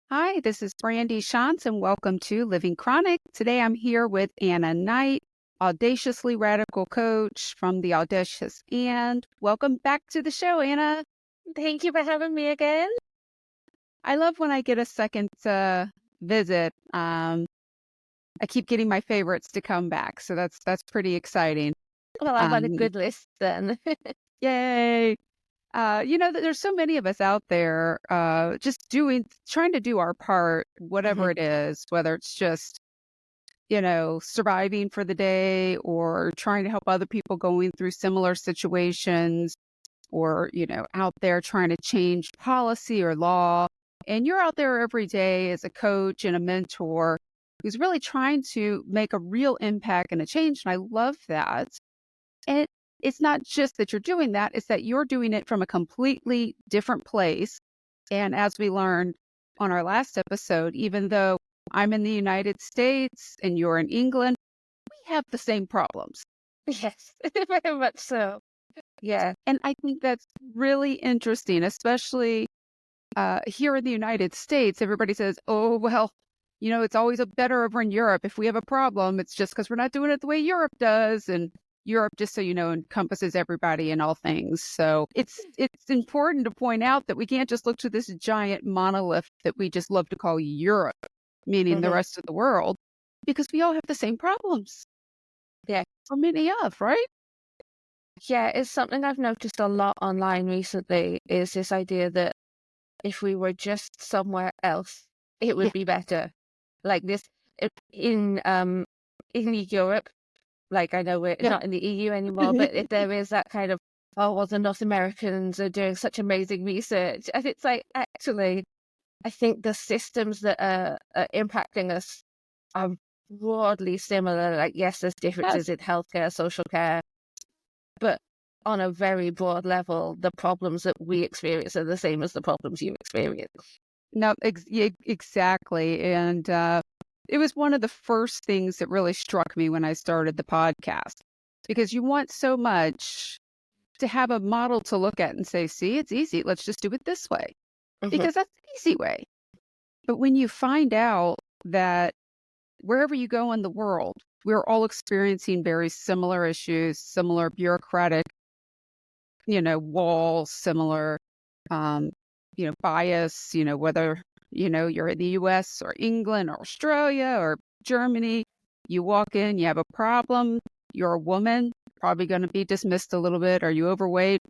Hi, this is Brandy Schantz, and welcome to Living Chronic. Today I'm here with Anna Knight, audaciously radical coach from the Audacious And. Welcome back to the show, Anna. Thank you for having me again. I love when I get a second visit. I keep getting my favorites to come back, so that's pretty exciting. Well, I'm on a Um, good list then. Yay! There's so many of us out there just trying to do our part, whatever Mhm, it is, whether it's just surviving for the day or trying to help other people going through similar situations or, out there trying to change policy or law. And you're out there every day as a coach and a mentor who's really trying to make a real impact and a change. And I love that. And it's not just that you're doing that, it's that you're doing it from a completely different place. And as we learned on our last episode, even though I'm in the United States and you're in England, we have the same problems. yes, very much so. Yeah. And I think that's really interesting, especially here in the United States. Everybody says, oh, well, it's always a better over in Europe. If we have a problem, it's just because we're not doing it the way Europe does. And Europe, just so you know, encompasses everybody and all things. So it's important to point out that we can't just look to this giant monolith that we just love to call Europe, meaning the Mhm. rest of the world, because we all have the same problems. Yeah. Or many of, right? Yeah, it's something I've noticed a lot online recently is this idea that if we were just somewhere else, it Yeah. would be better. Like this i- in Europe, like I know we're Yeah. not in the EU anymore, but if there is that kind of, oh, well, the North Americans are doing such amazing research. And it's like, actually, I think the systems that are impacting us are broadly similar. Like, yes, there's differences Yes. in healthcare, social care, but on a very broad level, the problems that we experience are the same as the problems you experience. No, exactly. And it was one of the first things that really struck me when I started the podcast, because you want so much to have a model to look at and say, see, it's easy. Let's just do it this way, Mhm, because that's the easy way. But when you find out that wherever you go in the world, we're all experiencing very similar issues, similar bureaucratic, walls, similar, um, bias, whether, you're in the US or England or Australia or Germany, you walk in, you have a problem, you're a woman, probably going to be dismissed a little bit. Are you overweight?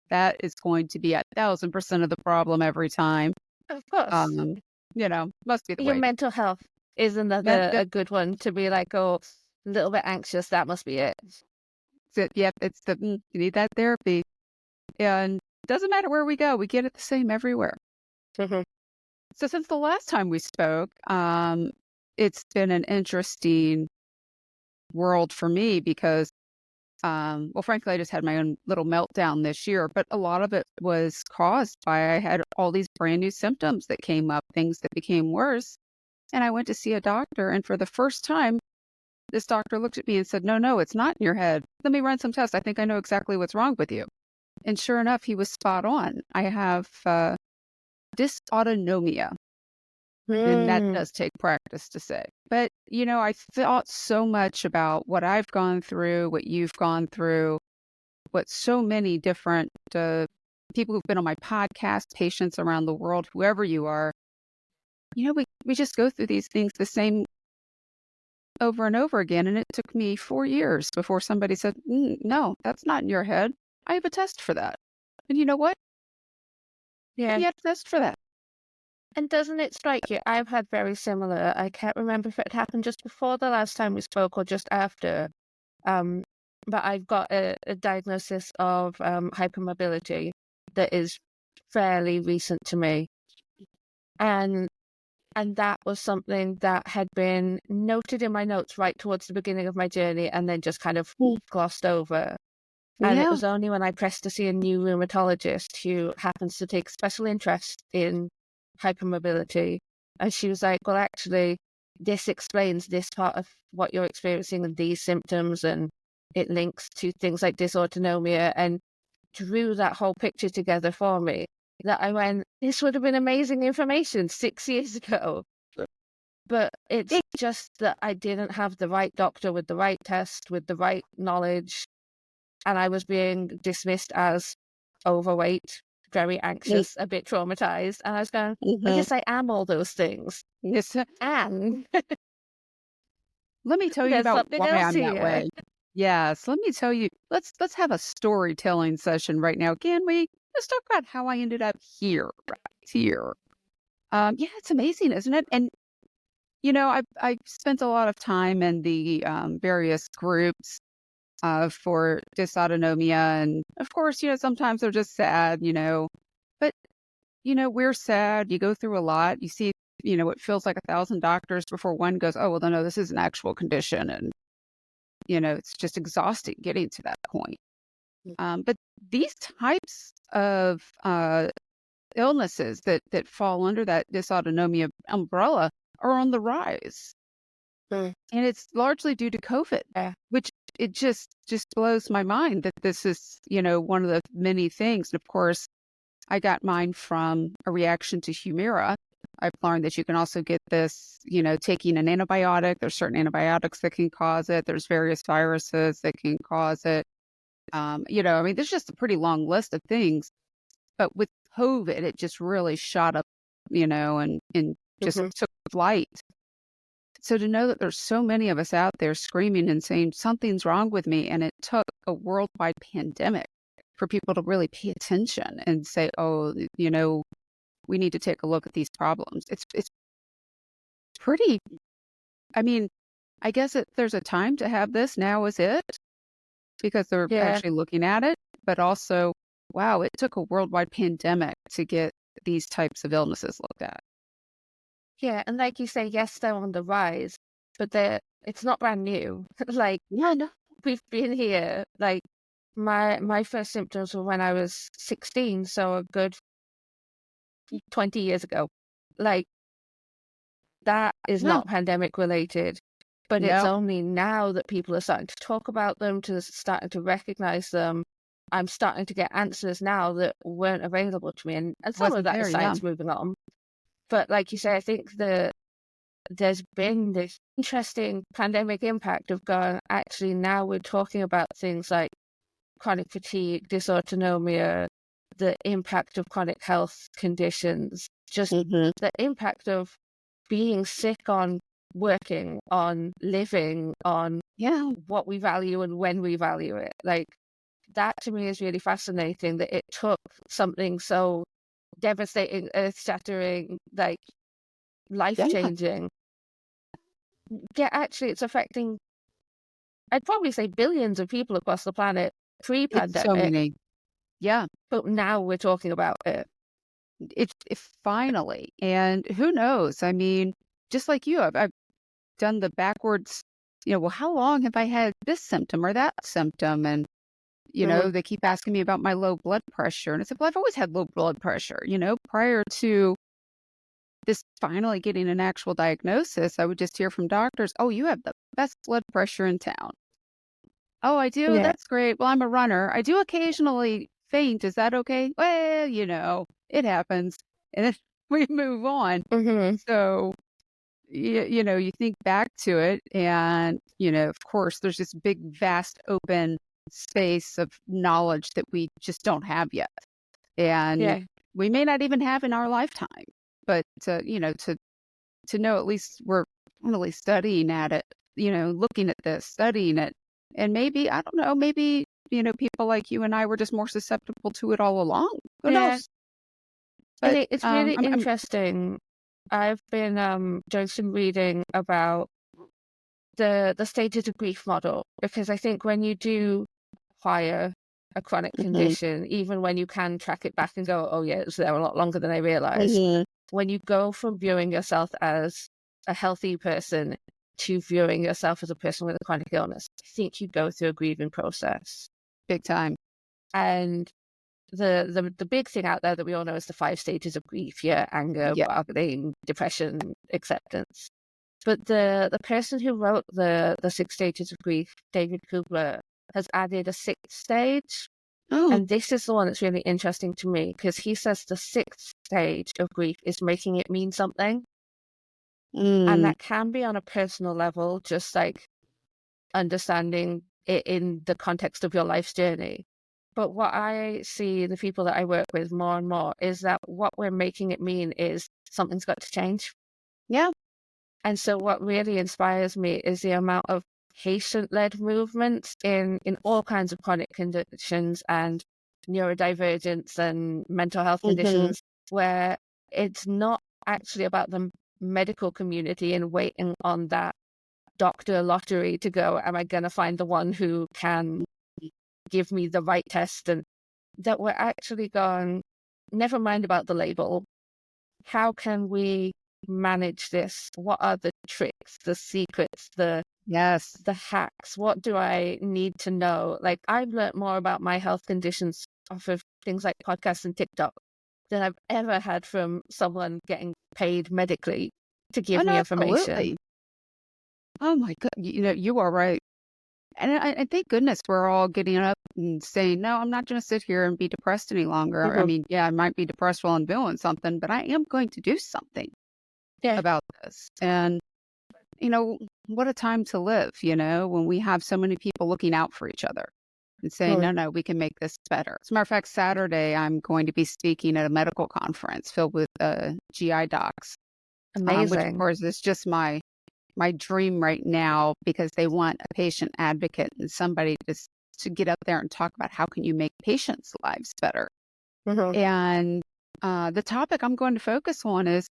That is going to be 1,000% of the problem every time. of course. Um, must be the Your way. mental health is another a good one to be like, oh, a little bit anxious. That must be it. Yep, it's you need that therapy. And doesn't matter where we go, we get it the same everywhere. Mhm. So since the last time we spoke, it's been an interesting world for me because, well, frankly, I just had my own little meltdown this year, but a lot of it was caused by I had all these brand new symptoms that came up, things that became worse. And I went to see a doctor, and for the first time, this doctor looked at me and said, no, no, it's not in your head. Let me run some tests. I think I know exactly what's wrong with you. And sure enough, he was spot on. I have dysautonomia. And that Mm. does take practice to say. But, I thought so much about what I've gone through, what you've gone through, what so many different people who've been on my podcast, patients around the world, whoever you are, we just go through these things the same over and over again. And it took me 4 years before somebody said, no, that's not in your head. I have a test for that. And you know what? Yeah. He had a test for that. And doesn't it strike you? I've had very similar. I can't remember if it happened just before the last time we spoke or just after. Um, but I've got a diagnosis of hypermobility that is fairly recent to me. And that was something that had been noted in my notes right towards the beginning of my journey and then just kind of glossed over. And it Yeah. was only when I pressed to see a new rheumatologist who happens to take special interest in hypermobility. And she was like, well, actually, this explains this part of what you're experiencing and these symptoms. And it links to things like dysautonomia and drew that whole picture together for me. that I went, this would have been amazing information 6 years ago. But it's It, just that I didn't have the right doctor with the right test, with the right knowledge, and I was being dismissed as overweight, very it, anxious, a bit traumatized. And I was going, I mhm. guess I am all those things. Yes, And let me tell you there's about something why else I'm that here. way. Yes, let me tell you. Let's have a storytelling session right now. Can we? Let's talk about how I ended up here, right here. Yeah, it's amazing, isn't it? And I've spent a lot of time in the various groups for dysautonomia, and of course, sometimes they're just sad, but we're sad. You go through a lot. You see, it feels like 1,000 doctors before one goes, oh, well, no, this is an actual condition, and it's just exhausting getting to that point. But these types of illnesses that fall under that dysautonomia umbrella are on the rise. Mm, And it's largely due to COVID, yeah, which it just blows my mind that this is, one of the many things. And of course, I got mine from a reaction to Humira. I've learned that you can also get this, taking an antibiotic. There's certain antibiotics that can cause it. There's various viruses that can cause it. I mean, there's just a pretty long list of things. But with COVID, it just really shot up, and just mhm, took flight. So to know that there's so many of us out there screaming and saying something's wrong with me, and it took a worldwide pandemic for people to really pay attention and say, oh, we need to take a look at these problems. It's pretty. I mean, I guess there's a time to have this. Now is it, because they're yeah, actually looking at it, but also, wow, it took a worldwide pandemic to get these types of illnesses looked at. yeah. And like you say, yes, they're on the rise, but it's not brand new. Like Yeah, no. we've been here. Like my first symptoms were when I was 16, so a good 20 years ago. Like that is Yeah, not pandemic related, but it's no, only now that people are starting to talk about them, to starting to recognize them. I'm starting to get answers now that weren't available to me, and some of wasn't that is there. Yeah. science moving on. But like you say, I think there's been this interesting pandemic impact of going, actually, now we're talking about things like chronic fatigue, dysautonomia, the impact of chronic health conditions, just Hmm. the impact of being sick on working, on living, on Yeah. what we value and when we value it. Like that to me is really fascinating that it took something so devastating, earth shattering, like life Yeah. changing. Yeah, actually, it's affecting, I'd probably say billions of people across the planet pre It's so pandemic, many. Yeah. but now we're talking about it. It finally, and who knows? I mean, just like you, I've done the backwards, well, how long have I had this symptom or that symptom? And, Hmm. they keep asking me about my low blood pressure. And I said, well, I've always had low blood pressure, prior to this finally getting an actual diagnosis. I would just hear from doctors, oh, you have the best blood pressure in town. Oh, I do? Yeah. That's great. Well, I'm a runner. I do occasionally faint. Is that okay? Well, it happens. And then we move on. Hmm. So, you think back to it, and, of course, there's this big, vast, open space of knowledge that we just don't have yet. And Yeah. we may not even have in our lifetime. But, to know at least we're really studying at it, looking at this, studying it. And maybe, I don't know, maybe, people like you and I were just more susceptible to it all along. Who Yeah. knows? I But think it's really I'm interesting. I've been doing some reading about the stages of grief model, because I think when you do acquire a chronic Mhm, condition, even when you can track it back and go, oh yeah, it was there a lot longer than I realized, mhm, when you go from viewing yourself as a healthy person to viewing yourself as a person with a chronic illness, I think you go through a grieving process. big time. And the big thing out there that we all know is the 5 stages of grief, yeah, anger, Yeah. bargaining, depression, acceptance. But the person who wrote the 6 stages of grief, David Kubler, has added a 6th stage. Oh. And this is the one that's really interesting to me because he says the sixth stage of grief is making it mean something. And Mm. that can be on a personal level, just like understanding it in the context of your life's journey. But what I see the people that I work with more and more is that what we're making it mean is something's got to change. Yeah. And so what really inspires me is the amount of patient-led movements in all kinds of chronic conditions and neurodivergence and mental health Mhm. conditions where it's not actually about the medical community and waiting on that doctor lottery to go, am I going to find the one who can give me the right test? And that we're actually going, never mind about the label. How can we manage this? What are the tricks, the secrets, Yes. the hacks? What do I need to know? Like I've learned more about my health conditions off of things like podcasts and TikTok than I've ever had from someone getting paid medically to Oh, give no, me information. absolutely. Oh my god, you are right. And I thank goodness we're all getting up and saying, "No, I'm not gonna sit here and be depressed any longer." I Mhm. mean, yeah, I might be depressed while I'm doing something, but I am going to do something Yeah, about this. And, you know, what a time to live, when we have so many people looking out for each other and saying, mm, "No, no, we can make this better." As a matter of fact, Saturday, I'm going to be speaking at a medical conference filled with GI docs, which of amazing. course is just my dream right now because they want a patient advocate and somebody to get up there and talk about how can you make patients' lives better. Mhm. And the topic I'm going to focus on is,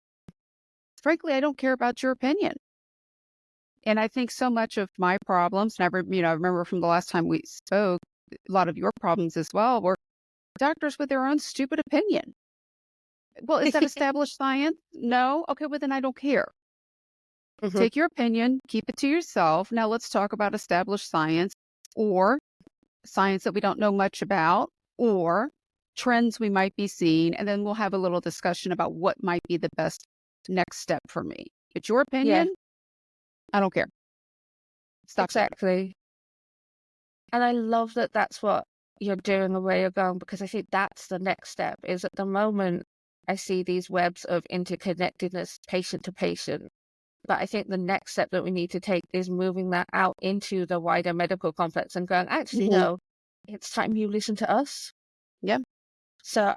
frankly, I don't care about your opinion. And I think so much of my problems, and I remember from the last time we spoke, a lot of your problems as well were doctors with their own stupid opinion. Well, is that established science? No. Okay, well then I don't care. Mhm. Take your opinion, keep it to yourself. Now let's talk about established science or science that we don't know much about or trends we might be seeing. And then we'll have a little discussion about what might be the best next step for me. It's your Yeah, opinion. I don't care. Stop there. exactly. And I love that that's what you're doing and where you're going because I think that's the next step is at the moment I see these webs of interconnectedness patient to patient. But I think the next step that we need to take is moving that out into the wider medical complex and going, actually, Hmm. no, it's time you listen to us. Yeah. So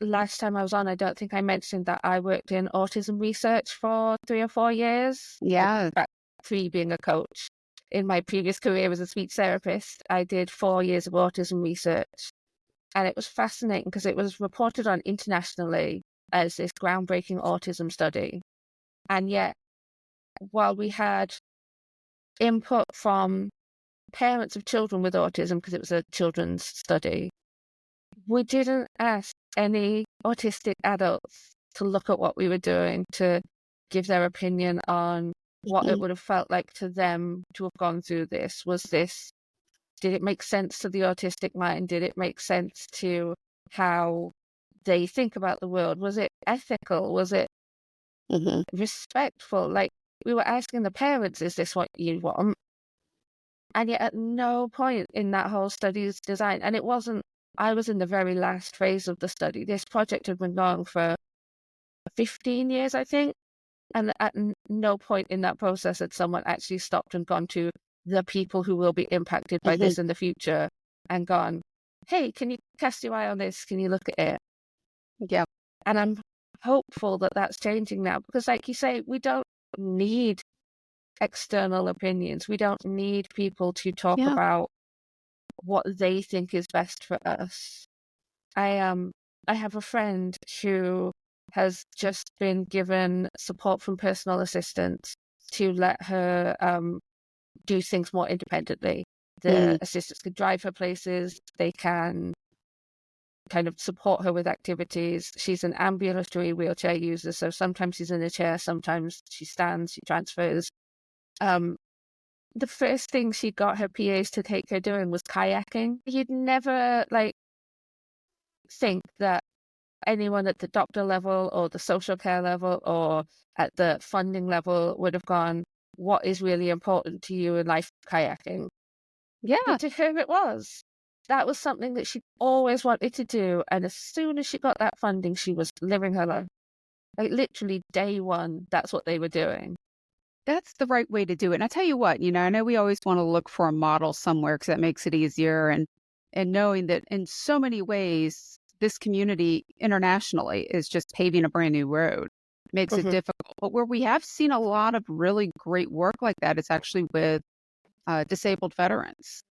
last time I was on, I don't think I mentioned that I worked in autism research for 3 or 4 years, Yeah. back three being a coach. In my previous career as a speech therapist, I did 4 years of autism research. And it was fascinating because it was reported on internationally as this groundbreaking autism study. And yet, while we had input from parents of children with autism, because it was a children's study, we didn't ask any autistic adults to look at what we were doing, to give their opinion on what it Mhm. would have felt like to them to have gone through this. Did it make sense to the autistic mind? Did it make sense to how they think about the world? Was it ethical? Was it Mhm. respectful? Like we were asking the parents, is this what you want? And yet at no point in that whole study's design, and it wasn't, I was in the very last phase of the study. This project had been going for 15 years, I think. And at no point in that process had someone actually stopped and gone to the people who will be impacted by Mhm. this in the future and gone, hey, can you cast your eye on this? Can you look at it? Yeah. And I'm hopeful that that's changing now because, like you say, we don't need external opinions. We don't need people to talk Yeah. about what they think is best for us. I have a friend who has just been given support from personal assistants to let her do things more independently. Mm. The assistants can drive her places, they can kind of support her with activities. She's an ambulatory wheelchair user, so sometimes she's in a chair, sometimes she stands, she transfers. Um, the first thing she got her PAs to take her doing was kayaking. You'd never think that anyone at the doctor level or the social care level or at the funding level would have gone, what is really important to you in life kayaking? Yeah. But to her it was. that was something that she always wanted to do, and as soon as she got that funding, she was living her life. Like, literally day one, that's what they were doing. That's the right way to do it. And I tell you what, I know we always want to look for a model somewhere because that makes it easier. And knowing that in so many ways, this community internationally is just paving a brand new road makes it Mhm, difficult. But where we have seen a lot of really great work like that, it's actually with disabled veterans.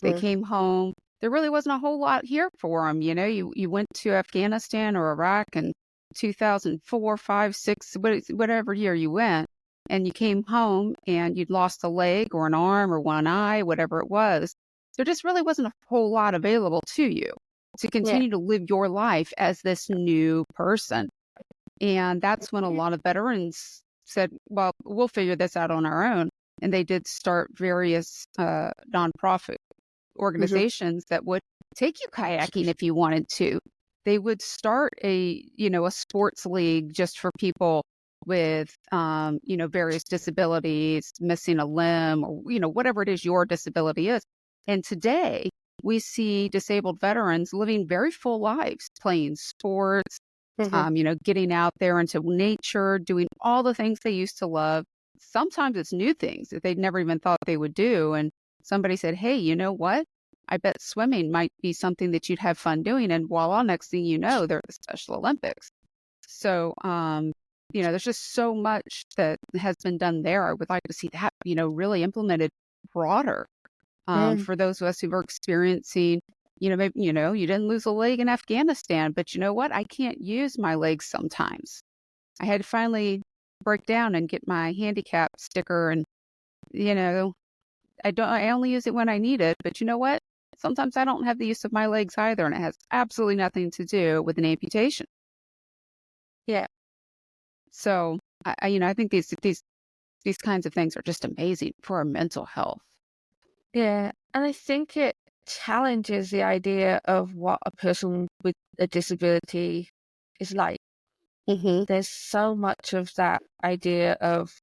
They mm, came home. There really wasn't a whole lot here for them. You went to Afghanistan or Iraq in 2004, 5, 6, whatever year you went, and you came home and you'd lost a leg or an arm or one eye, whatever it was. There just really wasn't a whole lot available to you to yeah, continue to live your life as this new person. And that's when a lot of veterans said, well, we'll figure this out on our own. And they did start various nonprofit mhm, organizations that would take you kayaking if you wanted to. They would start a sports league just for people with, various disabilities, missing a limb, or, whatever it is your disability is. And today we see disabled veterans living very full lives, playing sports, mhm, getting out there into nature, doing all the things they used to love. Sometimes it's new things that they'd never even thought they would do. And somebody said, hey, you know what? I bet swimming might be something that you'd have fun doing. And voila, next thing you know, they're at the Special Olympics. So, there's just so much that has been done there. I would like to see that, really implemented broader mm, for those of us who are experiencing, maybe, you didn't lose a leg in Afghanistan, but you know what? I can't use my legs sometimes. I had to finally break down and get my handicap sticker and, you know, I only use it when I need it, but you know what? Sometimes I don't have the use of my legs either, and it has absolutely nothing to do with an amputation. yeah, So, I think these kinds of things are just amazing for our mental health. yeah, and I think it challenges the idea of what a person with a disability is like. Hmm. There's so much of that idea of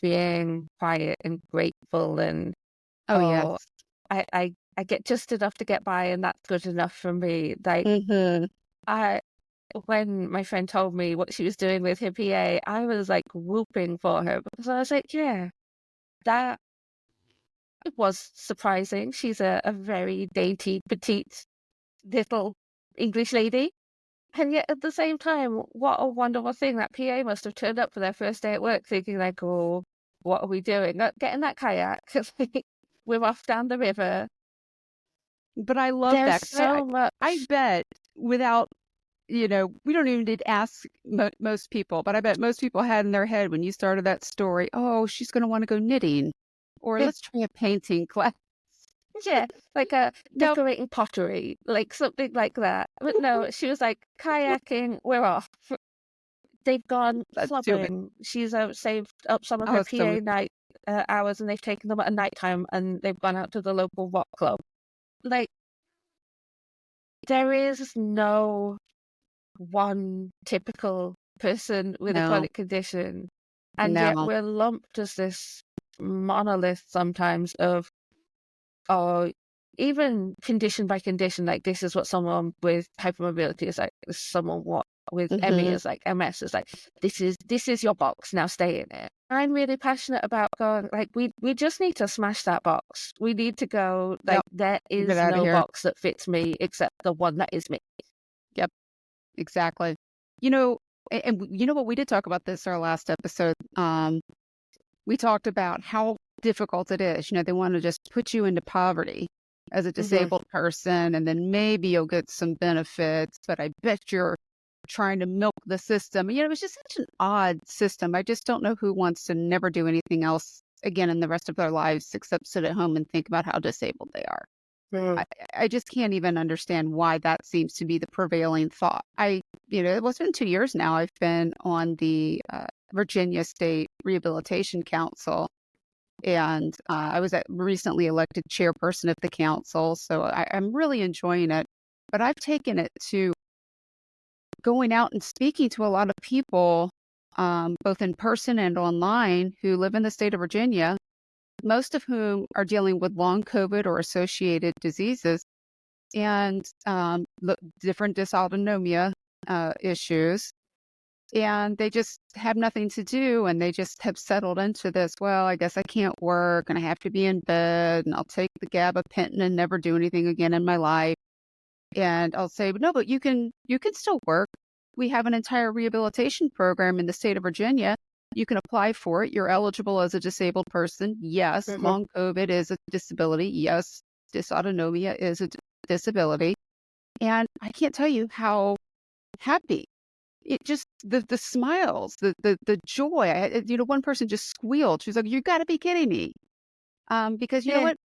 being quiet and grateful and, Oh, "Oh, yes. I get just enough to get by, and that's good enough for me." Like, Hmm. I when my friend told me what she was doing with her PA, I was, like, whooping for her because I was like, "Yeah, that was surprising." She's a very dainty, petite, little English lady, and yet at the same time, what a wonderful thing that PA must have turned up for their first day at work thinking like, "Oh, what are we doing? Get in that kayak 'cause we're off down the river." But I love There's that 'cause I so I much. bet without we don't even need to ask most people, but I bet most people had in their head when you started that story, oh, she's going to want to go knitting, or let's try a painting class. Yeah, like, Nope, decorating pottery, like, something like that. But no, she was like, "Kayaking, we're off." They've gone let's do it. clubbing. She's, saved up some of her Oh, so PA night, hours, and they've taken them at nighttime, and they've gone out to the local rock club. Like, there is no one typical person with a no, chronic condition, and yet no, we're lumped as this monolith sometimes of, or even condition by condition, like this is what someone with hypermobility is like, this is someone what with ME hmm, is like, MS is like, this is your box, now stay in it. I'm really passionate about going like we just need to smash that box. We need to go like yep, there get is out of no here. box that fits me except the one that is me. Yep, exactly. You know, you know what? We did talk about this our last episode. We talked about how difficult it is. They want to just put you into poverty as a Mhm. disabled person, and then maybe you'll get some benefits, but I bet you're trying to milk the system. It's just such an odd system. I just don't know who wants to never do anything else again in the rest of their lives except sit at home and think about how disabled they are. Mm. I, I just can't even understand why that seems to be the prevailing thought. It's been 2 years now. I've been on the Virginia State Rehabilitation Council, and I was recently elected chairperson of the council. So I'm really enjoying it. But I've taken it to going out and speaking to a lot of people, both in person and online, who live in the state of Virginia. most of whom are dealing with long COVID or associated diseases and different dysautonomia issues. And they just have nothing to do, and they just have settled into this, well, I guess I can't work and I have to be in bed and I'll take the gabapentin and never do anything again in my life. And I'll say, no, but you can still work. We have an entire rehabilitation program in the state of Virginia. You can apply for it. You're eligible as a disabled person. Yes, Mhm. long COVID is a disability. Yes, dysautonomia is a disability. And I can't tell you how happy it just the smiles, the joy. One person just squealed. She's like, "You got to be kidding me!" Because you know Yeah. what?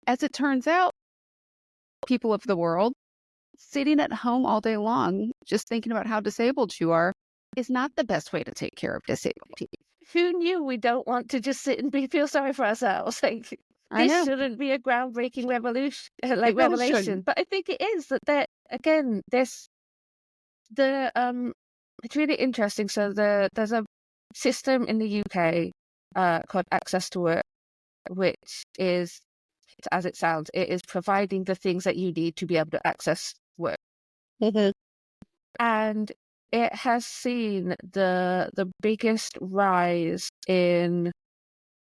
As it turns out, people of the world sitting at home all day long, just thinking about how disabled you are, is not the best way to take care of disabled people. Who knew we don't want to just sit and feel sorry for ourselves? Like, I this know shouldn't be a groundbreaking revolution, it like really revelation, shouldn't. but I think it is that there again. This the It's really interesting. So there's a system in the UK called Access to Work, which is, as it sounds, it is providing the things that you need to be able to access work. Mhm. And it has seen the biggest rise in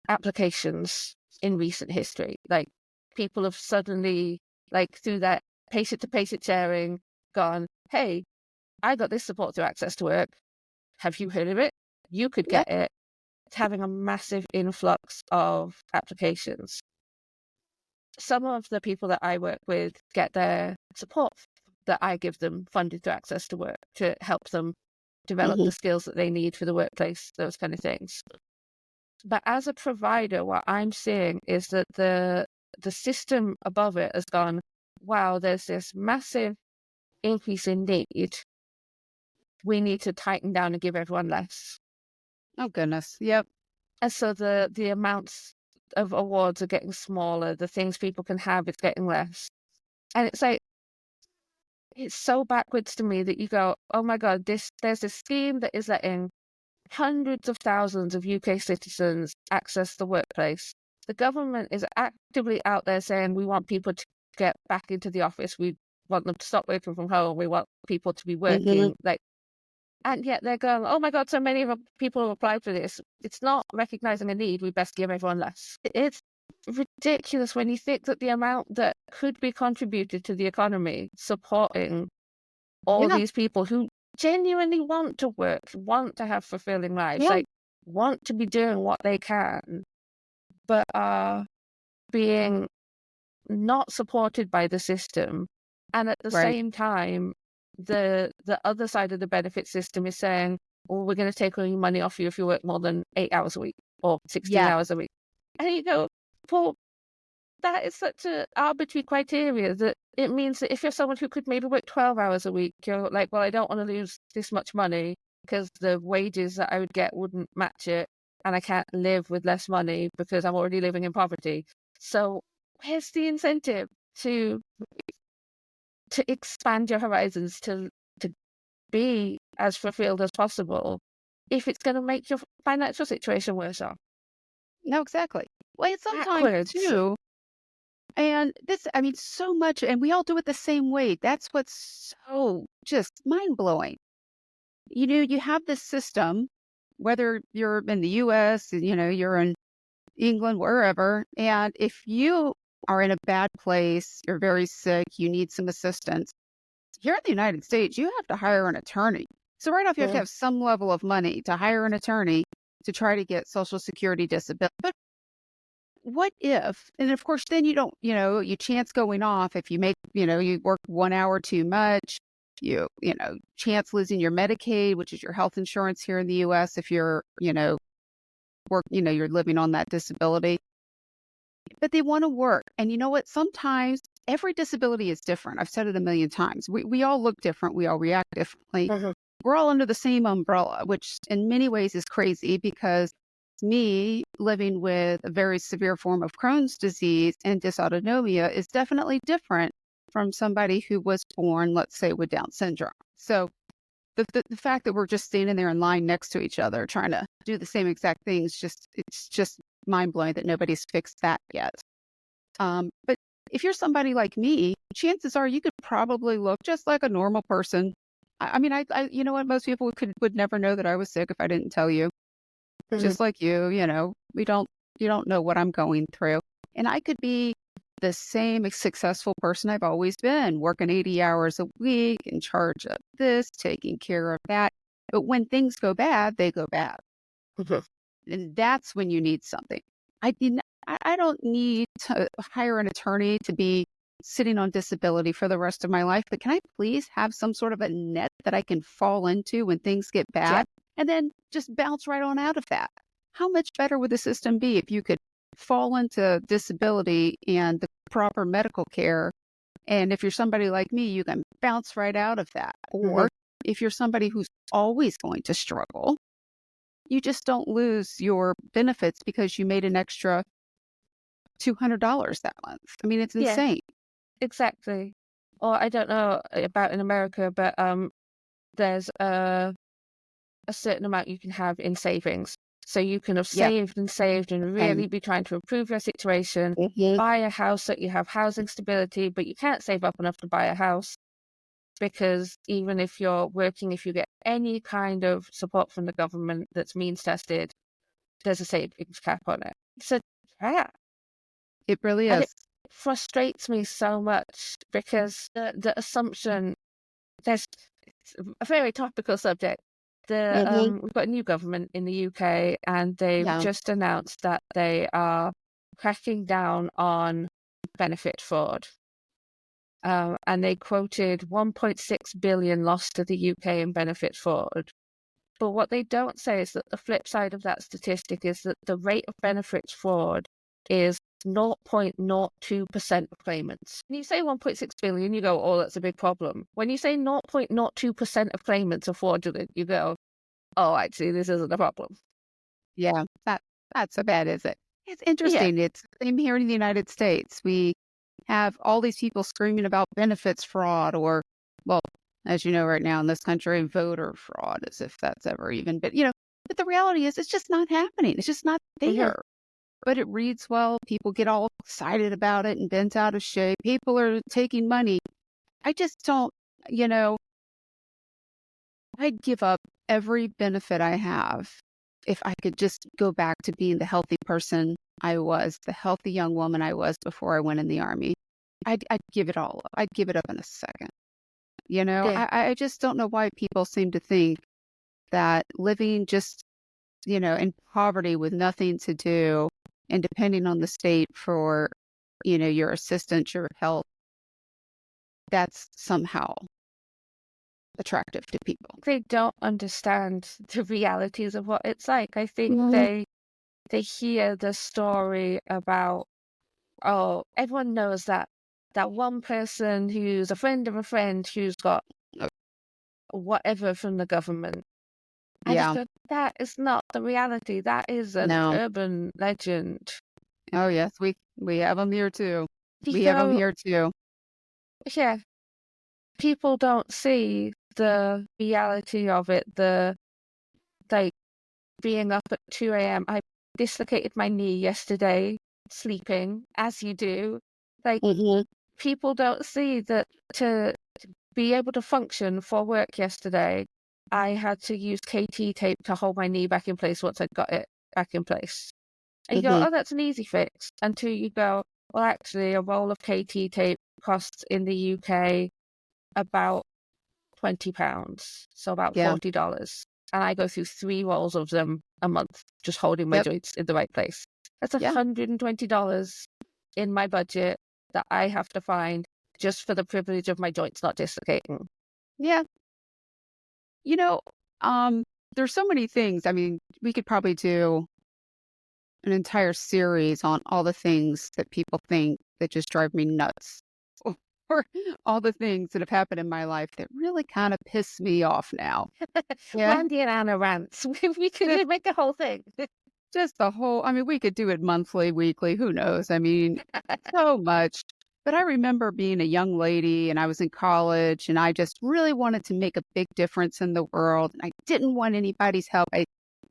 applications in recent history. Like, people have suddenly, like, through that patient-to-patient sharing, gone, "Hey, I got this support through Access to Work. Have you heard of it? You could Yeah. get it." It's having a massive influx of applications. Some of the people that I work with get their support that I give them funded through Access to Work to help them develop Mhm. the skills that they need for the workplace, those kind of things. But as a provider, what I'm seeing is that the system above it has gone, wow, there's this massive increase in need. We need to tighten down and give everyone less. Oh goodness. Yep. And so the amounts of awards are getting smaller, the things people can have is getting less. And it's like, it's so backwards to me that you go, oh my God, there's this scheme that is letting hundreds of thousands of UK citizens access the workplace. The government is actively out there saying we want people to get back into the office. We want them to stop working from home. We want people to be Mhm. working. Like, and yet they're going, oh my God, so many of people have applied for this. It's not recognizing a need. We best give everyone less. It's ridiculous when you think that the amount that could be contributed to the economy supporting all Yeah. these people who genuinely want to work, want to have fulfilling lives, Yeah. like, want to be doing what they can, but are being not supported by the system. And at the Right. same time, the other side of the benefit system is saying, well, we're going to take all your money off you if you work more than 8 hours a week or 16 Yeah. hours a week. And you go, well, that is such an arbitrary criteria that it means that if you're someone who could maybe work 12 hours a week, you're like, well, I don't want to lose this much money because the wages that I would get wouldn't match it. And I can't live with less money because I'm already living in poverty. So where's the incentive to expand your horizons, to be as fulfilled as possible, if it's going to make your financial situation worse off? No, exactly. Well, and sometimes Backwards. too, and this, I mean, so much, and we all do it the same way. That's what's so just mind blowing. You have this system, whether you're in the US, you're in England, wherever, and if you are in a bad place, you're very sick, you need some assistance, here in the United States, you have to hire an attorney. So right off, you have to Mm, have some level of money to hire an attorney to try to get Social Security disability. But what if, and of course, then you don't, you chance going off if you make, you work 1 hour too much, chance losing your Medicaid, which is your health insurance here in the US if you're, you're living on that disability. But they want to work. And you know what? Sometimes every disability is different. I've said it a million times. We all look different. We all react differently. mhm, We're all under the same umbrella, which in many ways is crazy because me living with a very severe form of Crohn's disease and dysautonomia is definitely different from somebody who was born, let's say, with Down syndrome. So the fact that we're just standing there in line next to each other trying to do the same exact things, it's just mind blowing that nobody's fixed that yet. But if you're somebody like me, chances are you could probably look just like a normal person. I mean, you know what? Most people would never know that I was sick if I didn't tell you. Mhm. Just like you know, you don't know what I'm going through. And I could be the same successful person I've always been, working 80 hours a week, in charge of this, taking care of that. But when things go bad, they go bad. Mhm. And that's when you need something. I don't need to hire an attorney to be sitting on disability for the rest of my life, but can I please have some sort of a net that I can fall into when things get Yeah. bad and then just bounce right on out of that? How much better would the system be if you could fall into disability and the proper medical care? And if you're somebody like me, you can bounce right out of that. Mhm. Or if you're somebody who's always going to struggle, you just don't lose your benefits because you made an extra $200 that month. I mean, it's Yeah, insane. exactly. Or I don't know about in America, but there's a certain amount you can have in savings. So you can have Yep. saved and And really be trying to improve your situation, mhm, buy a house so you have housing stability, but you can't save up enough to buy a house because even if you're working, if you get any kind of support from the government that's means tested, there's a savings cap on it. So yeah, it really and it is. frustrates me so much because the assumption there's it's a very topical subject. Mhm. We've got a new government in the UK, and they've Yeah. just announced that they are cracking down on benefit fraud. And they quoted 1.6 billion lost to the UK in benefit fraud. But what they don't say is that the flip side of that statistic is that the rate of benefits fraud is 0.02% of claimants. When you say 1.6 billion, you go, oh, that's a big problem. When you say 0.02% of claimants are fraudulent, you go, oh, actually, this isn't a problem. Yeah. Not so bad, is it? It's Yeah. interesting. It's the same here in the United States. We have all these people screaming about benefits fraud or, well, as you know, right now in this country, voter fraud, as if that's ever even, but the reality is it's just not happening. It's just not Hmm. there. But it reads well. People get all excited about it and bent out of shape. People are taking money. I just don't, you know, I'd give up every benefit I have if I could just go back to being the healthy person I was, the healthy young woman I was before I went in the army. I'd give it all up. I'd give it up in a second. Yeah. I just don't know why people seem to think that living just, in poverty with nothing to do and depending on the state for, your assistance, your help, that's somehow attractive to people. They don't understand the realities of what it's like. I think Mhm. they hear the story about, oh, everyone knows that one person who's a friend of a friend who's got Uh, whatever from the government. I just Yeah. go, that is not the reality. That is an No. urban legend. Oh, yes, we have them here too. You We have them go, here too. yeah, people don't see the reality of it, the like being up at 2 a.m. I dislocated my knee yesterday, sleeping, as you do. Like, Mhm, people don't see that to be able to function for work yesterday, I had to use KT tape to hold my knee back in place once I'd got it back in place. And you go, mhm, oh, that's an easy fix. Until you go, well, actually, a roll of KT tape costs in the UK about £20, so about yeah, $40. And I go through 3 rolls of them a month, just holding my yep, joints in the right place. That's yeah, $120 in my budget that I have to find just for the privilege of my joints not dislocating. yeah. You know, um, there's so many things. I mean, we could probably do an entire series on all the things that people think that just drive me nuts, or all the things that have happened in my life that really kind of piss me off now. Yeah, Brandy and Anna rants. We could make a whole thing. just the whole I mean, we could do it monthly, weekly, who knows? I mean, so much. But I remember being a young lady and I was in college and I just really wanted to make a big difference in the world. And I didn't want anybody's help.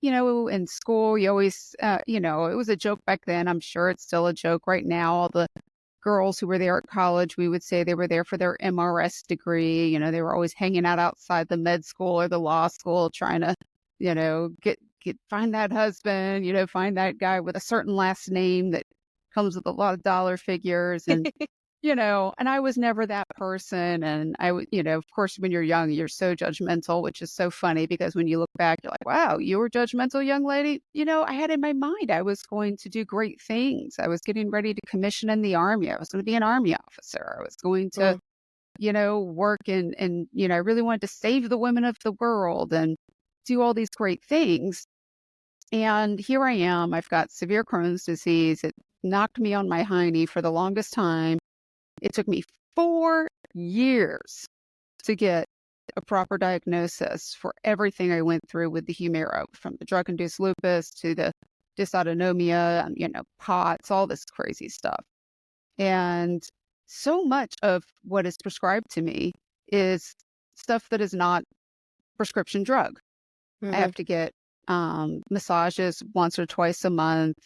in school, you always, it was a joke back then. I'm sure it's still a joke right now. All the girls who were there at college, we would say they were there for their MRS degree. They were always hanging out outside the med school or the law school trying to, find that husband, find that guy with a certain last name that comes with a lot of dollar figures. And I was never that person. And of course, when you're young, you're so judgmental, which is so funny because when you look back, you're like, wow, you were judgmental, young lady. I had in my mind I was going to do great things. I was getting ready to commission in the Army. I was going to be an Army officer. I was going to, Mm, work I really wanted to save the women of the world and do all these great things. And here I am. I've got severe Crohn's disease. It knocked me on my hiney for the longest time. It took me 4 years to get a proper diagnosis for everything I went through with the Humira, from the drug-induced lupus to the dysautonomia, POTS, all this crazy stuff. And so much of what is prescribed to me is stuff that is not prescription drug. I mhm, have to get massages once or twice a month,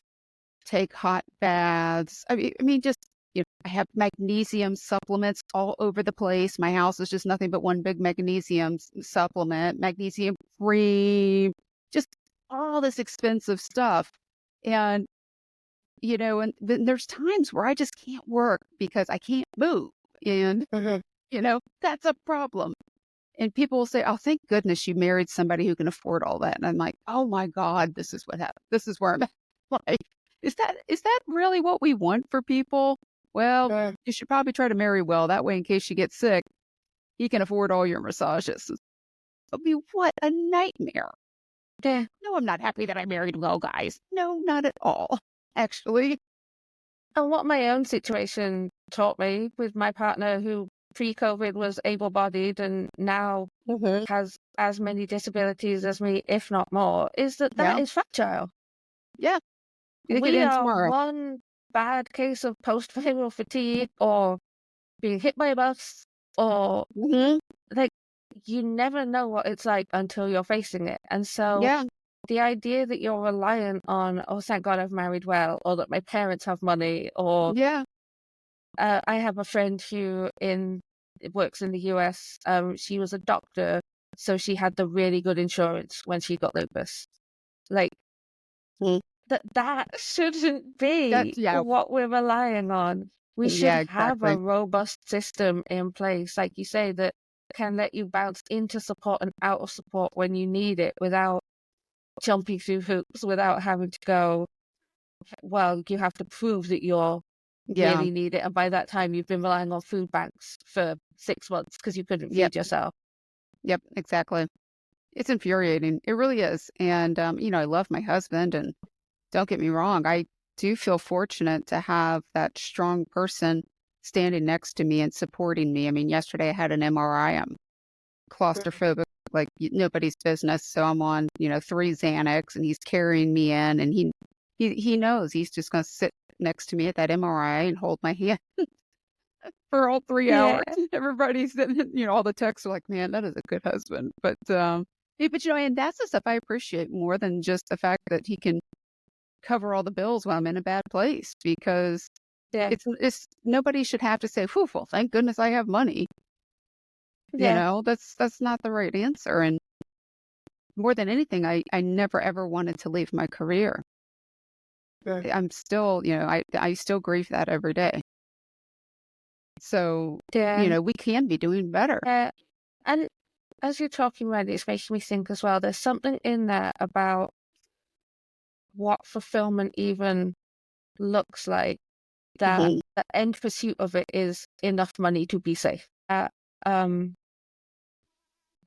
take hot baths. I mean, just I have magnesium supplements all over the place. My house is just nothing but one big magnesium supplement, magnesium cream, just all this expensive stuff. And and then there's times where I just can't work because I can't move, and mhm. that's a problem. And people will say, "Oh, thank goodness you married somebody who can afford all that." And I'm like, "Oh my God, this is what happened. This is where I'm at." Like, is that really what we want for people? Well, Mm, you should probably try to marry well. That way, in case you get sick, he can afford all your massages. I mean, what a nightmare. yeah. No, I'm not happy that I married well, guys. No, not at all. Actually, And what my own situation taught me with my partner, who pre-COVID was able-bodied and now hmm has as many disabilities as me, if not more, is that yeah, is fragile. yeah, it could We end are tomorrow. one bad case of post-viral fatigue or being hit by a bus or hmm like you never know what it's like until you're facing it. And so Yeah, the idea that you're reliant on, oh, thank God I've married well, or that my parents have money, or yeah, I have a friend who works in the US. She was a doctor, so she had the really good insurance when she got lupus. Like mm, that shouldn't be that's yeah, what we're relying on. We should yeah, have a exactly. robust system in place, like you say, that can let you bounce into support and out of support when you need it without jumping through hoops, without having to go, well, you have to prove that you're Yeah, really need it. And by that time, you've been relying on food banks for 6 months because you couldn't yep, feed yourself. yep, exactly. It's infuriating. It really is. And I love my husband, and don't get me wrong, I do feel fortunate to have that strong person standing next to me and supporting me. I mean, yesterday I had an MRI. I'm claustrophobic like nobody's business, so I'm on, 3 Xanax, and he's carrying me in, and he knows he's just going to sit next to me at that MRI and hold my hand for all 3 hours. Yeah. Everybody's, all the texts are like, "Man, that is a good husband." But and that's the stuff I appreciate more than just the fact that he can cover all the bills when I'm in a bad place, because Yeah. it's nobody should have to say, "Whew, well, thank goodness I have money." Yeah. That's not the right answer. And more than anything, I never ever wanted to leave my career. Yeah. I'm still, I still grieve that every day. So, Yeah. we can be doing better. Yeah. And as you're talking about it, it's making me think as well, there's something in there about what fulfillment even looks like, that Mhm, the end pursuit of it is enough money to be safe. Um,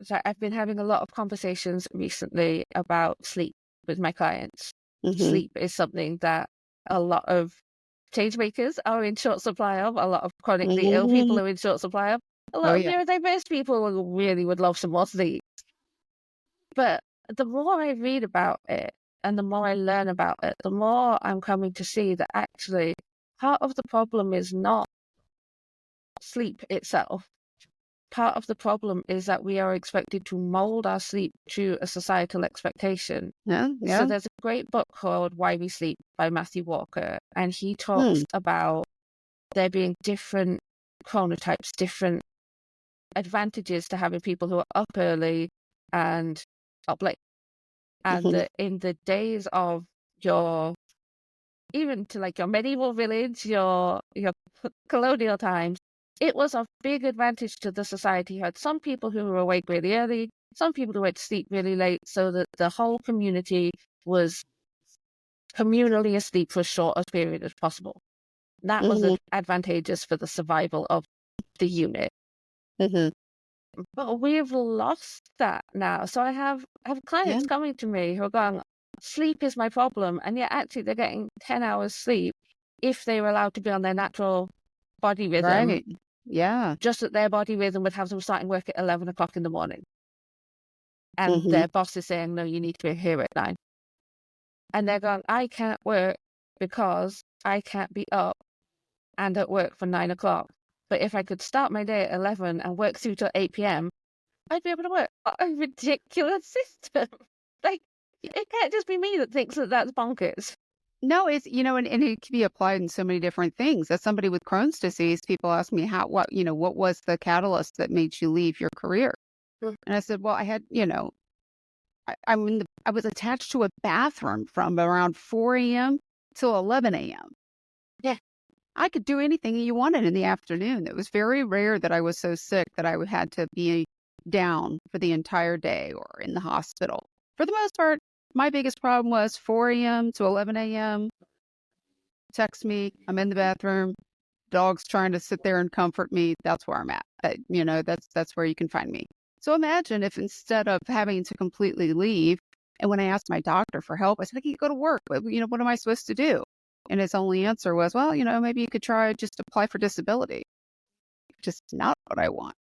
so I've been having a lot of conversations recently about sleep with my clients. mhm, Sleep is something that a lot of change makers are in short supply of, a lot of chronically ill people mhm. are in short supply of, a Oh, lot of yeah. neurodiverse people really would love some more sleep. But the more I read about it and the more I learn about it, the more I'm coming to see that actually part of the problem is not sleep itself. part of the problem is that we are expected to mold our sleep to a societal expectation. Yeah, So yeah. there's a great book called Why We Sleep by Matthew Walker, and he Hmm. talks about there being different chronotypes, different advantages to having people who are up early and up late. And Hmm. that in the days of your, even to like your medieval village, your colonial times, it was of big advantage to the society. You had some people who were awake really early, some people who went to sleep really late, so that the whole community was communally asleep for as short a period as possible. That was Hmm. advantageous for the survival of the unit. Hmm. But we've lost that now. So I have Yeah. clients coming to me who are going, sleep is my problem, and yet actually they're getting 10 hours sleep if they were allowed to be on their natural body rhythm, Right. Yeah. just that their body rhythm would have them starting work at 11 o'clock in the morning. And Hmm. their boss is saying, no, you need to be here at 9. And they're going, I can't work because I can't be up and at work for 9 o'clock. But if I could start my day at 11 and work through till 8 p.m., I'd be able to work. What a ridiculous system. Like, it can't just be me that thinks that that's bonkers. No, it's, and it can be applied in so many different things. As somebody with Crohn's disease, people ask me what was the catalyst that made you leave your career? Mm. And I said, well, I had, I was attached to a bathroom from around 4 a.m. till 11 a.m. Yeah. I could do anything you wanted in the afternoon. It was very rare that I was so sick that I had to be down for the entire day or in the hospital. For the most part, my biggest problem was 4 a.m. to 11 a.m. Text me, I'm in the bathroom, dog's trying to sit there and comfort me. That's where I'm at. That's where you can find me. So imagine if instead of having to completely leave, and when I asked my doctor for help, I said, I can't go to work, but what am I supposed to do? And his only answer was, well, maybe you could try just apply for disability, which is not what I want.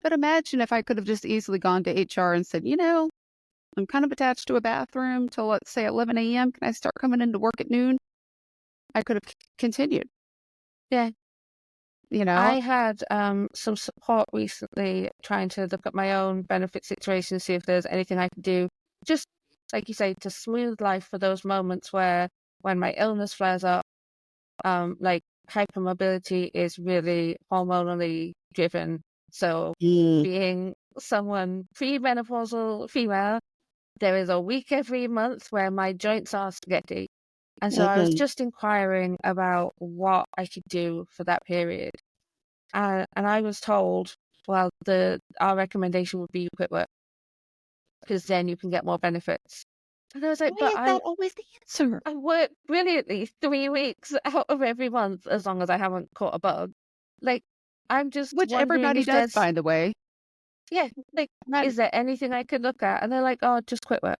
But imagine if I could have just easily gone to HR and said, I'm kind of attached to a bathroom till, let's say, 11 a.m. Can I start coming into work at noon? I could have continued, Yeah. you know? I had some support recently trying to look at my own benefit situation, see if there's anything I could do. Just like you say, to smooth life for those moments where when my illness flares up, like hypermobility is really hormonally driven. So Mm. being someone premenopausal female, there is a week every month where my joints are spaghetti. And so I was Hmm. just inquiring about what I could do for that period. And I was told, well, our recommendation would be you quit work because then you can get more benefits. And I was like, Why but is that always the answer? I work brilliantly 3 weeks out of every month as long as I haven't caught a bug. Like, I'm just Which wondering everybody if does, there's, by the way. yeah, like, Not, is there anything I could look at? And they're like, oh, just quit work.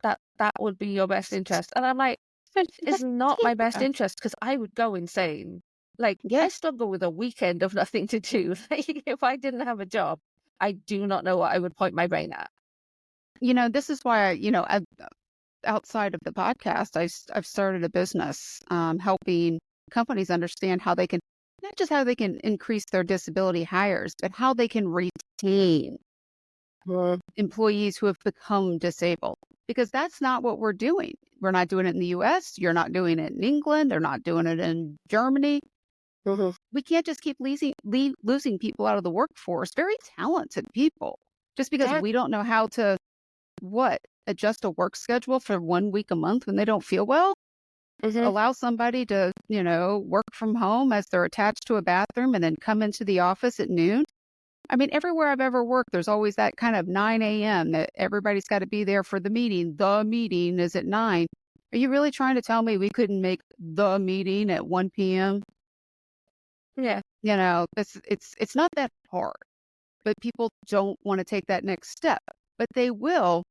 That would be your best interest. And I'm like, it's not my best yeah. interest because I would go insane. Like, Yeah. I struggle with a weekend of nothing to do. Like, if I didn't have a job, I do not know what I would point my brain at. This is why outside of the podcast, I've started a business helping companies understand how they can, not just how they can increase their disability hires, but how they can retain Mm. employees who have become disabled. Because that's not what we're doing. We're not doing it in the US. You're not doing it in England. They're not doing it in Germany. Mhm. We can't just keep losing people out of the workforce, very talented people, just because Yeah. we don't know how to, what, adjust a work schedule for 1 week a month when they don't feel well? Mhm. Allow somebody to, work from home as they're attached to a bathroom and then come into the office at noon? I mean, everywhere I've ever worked, there's always that kind of 9 a.m. that everybody's got to be there for the meeting. The meeting is at 9. Are you really trying to tell me we couldn't make the meeting at 1 p.m.? Yeah. It's not that hard, but people don't want to take that next step. But they will,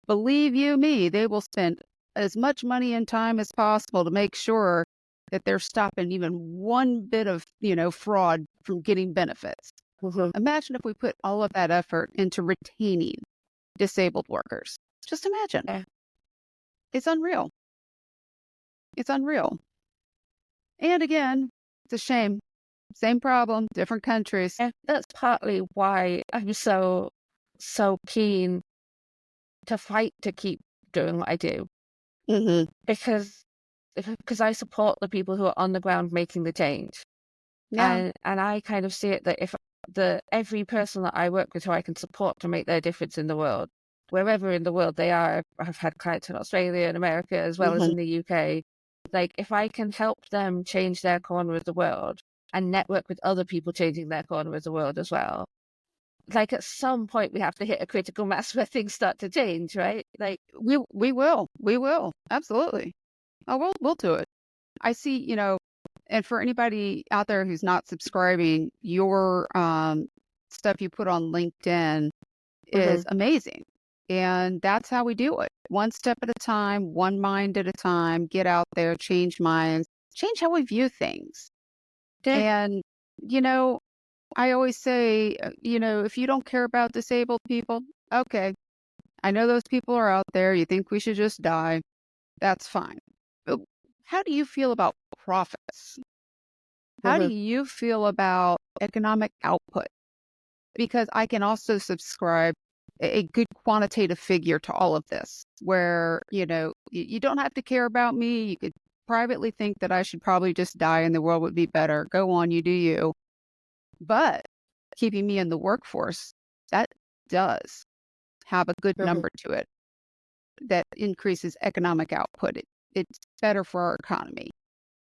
believe you me, they will spend as much money and time as possible to make sure that they're stopping even one bit of, fraud from getting benefits. Mhm. Imagine if we put all of that effort into retaining disabled workers. Just imagine. Yeah. It's unreal. It's unreal. And again, it's a shame. Same problem, different countries. And that's partly why I'm so keen to fight to keep doing what I do, Mhm. because I support the people who are on the ground making the change. Yeah. And I kind of see it that if every person that I work with who I can support to make their difference in the world, wherever in the world they are, I've had clients in Australia and America as well as Mhm. in the UK. Like if I can help them change their corner of the world and network with other people changing their corner of the world as well. Like at some point we have to hit a critical mass where things start to change, right? Like, We will. We will. Absolutely. Oh, we'll do it. I see, and for anybody out there who's not subscribing, your stuff you put on LinkedIn mhm, is amazing. And that's how we do it. One step at a time, one mind at a time, get out there, change minds, change how we view things. yeah, And, you know, I always say, if you don't care about disabled people, okay, I know those people are out there. You think we should just die. That's fine. But how do you feel about profits? How do mhm, you feel about economic output? Because I can also subscribe a good quantitative figure to all of this, where, you don't have to care about me. You could privately think that I should probably just die and the world would be better. Go on, you do you. But keeping me in the workforce, that does have a good mhm, number to it that increases economic output. It's better for our economy.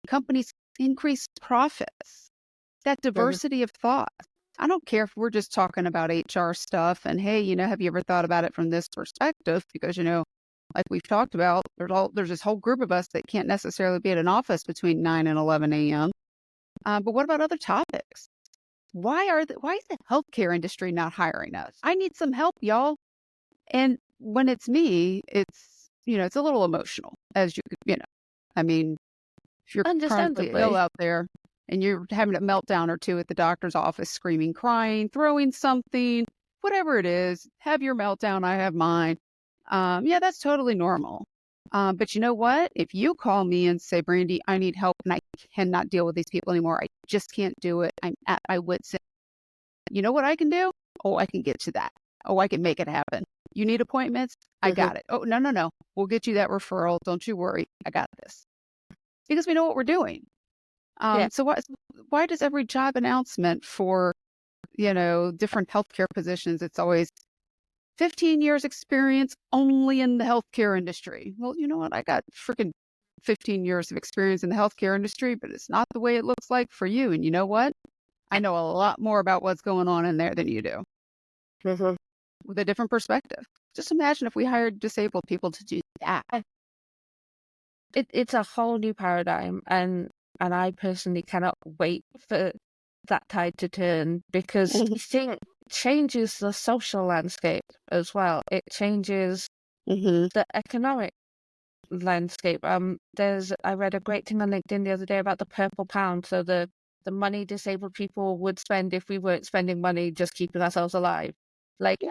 Companies increase profits, that mhm, diversity of thought. I don't care if we're just talking about HR stuff and hey, have you ever thought about it from this perspective? Because, like we've talked about, there's this whole group of us that can't necessarily be at an office between 9 and 11 a.m. But what about other topics? Why is the healthcare industry not hiring us? I need some help, y'all. And when it's me, it's a little emotional, as you could, I mean, if you're chronically ill understandably. out there and you're having a meltdown or two at the doctor's office, screaming, crying, throwing something, whatever it is, have your meltdown. I have mine. Yeah, that's totally normal. But you know what? If you call me and say, Brandy, I need help and I cannot deal with these people anymore, I just can't do it. I'm at my wit's end. You know what I can do? Oh, I can get to that. Oh, I can make it happen. You need appointments? I Mhm, got it. Oh, no, no, no. We'll get you that referral. Don't you worry. I got this. Because we know what we're doing. yeah. So why does every job announcement for, different healthcare positions, it's always 15 years experience only in the healthcare industry? Well, you know what? I got freaking 15 years of experience in the healthcare industry, but it's not the way it looks like for you. And you know what? I know a lot more about what's going on in there than you do Mhm. with a different perspective. Just imagine if we hired disabled people to do that. It's a whole new paradigm, and I personally cannot wait for that tide to turn, because Mhm. I think it changes the social landscape as well. It changes Mhm. the economic landscape. I read a great thing on LinkedIn the other day about the purple pound. So the money disabled people would spend if we weren't spending money just keeping ourselves alive. Like Yeah.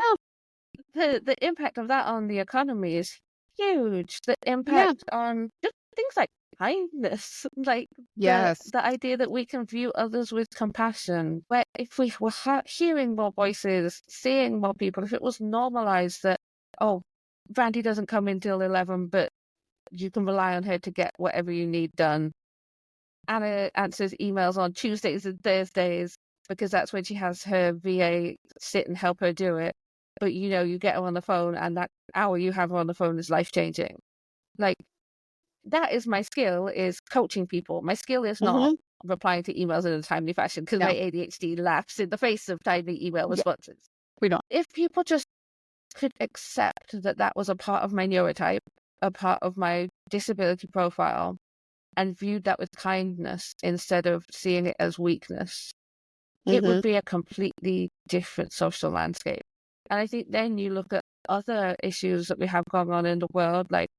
the impact of that on the economy is huge. The Yeah. impact on just things like kindness, like Yes. the idea that we can view others with compassion. Where if we were hearing more voices, seeing more people, if it was normalized that, oh, Brandy doesn't come in till 11, but you can rely on her to get whatever you need done. Anna answers emails on Tuesdays and Thursdays because that's when she has her VA sit and help her do it. But you get her on the phone, and that hour you have her on the phone is life changing. Like, that is my skill, is coaching people. My skill is not Mhm. replying to emails in a timely fashion because my No. ADHD laughs in the face of timely email Yeah. responses. We don't. If people just could accept that that was a part of my neurotype, a part of my disability profile, and viewed that with kindness instead of seeing it as weakness, it would Mhm. be a completely different social landscape. And I think then you look at other issues that we have going on in the world, like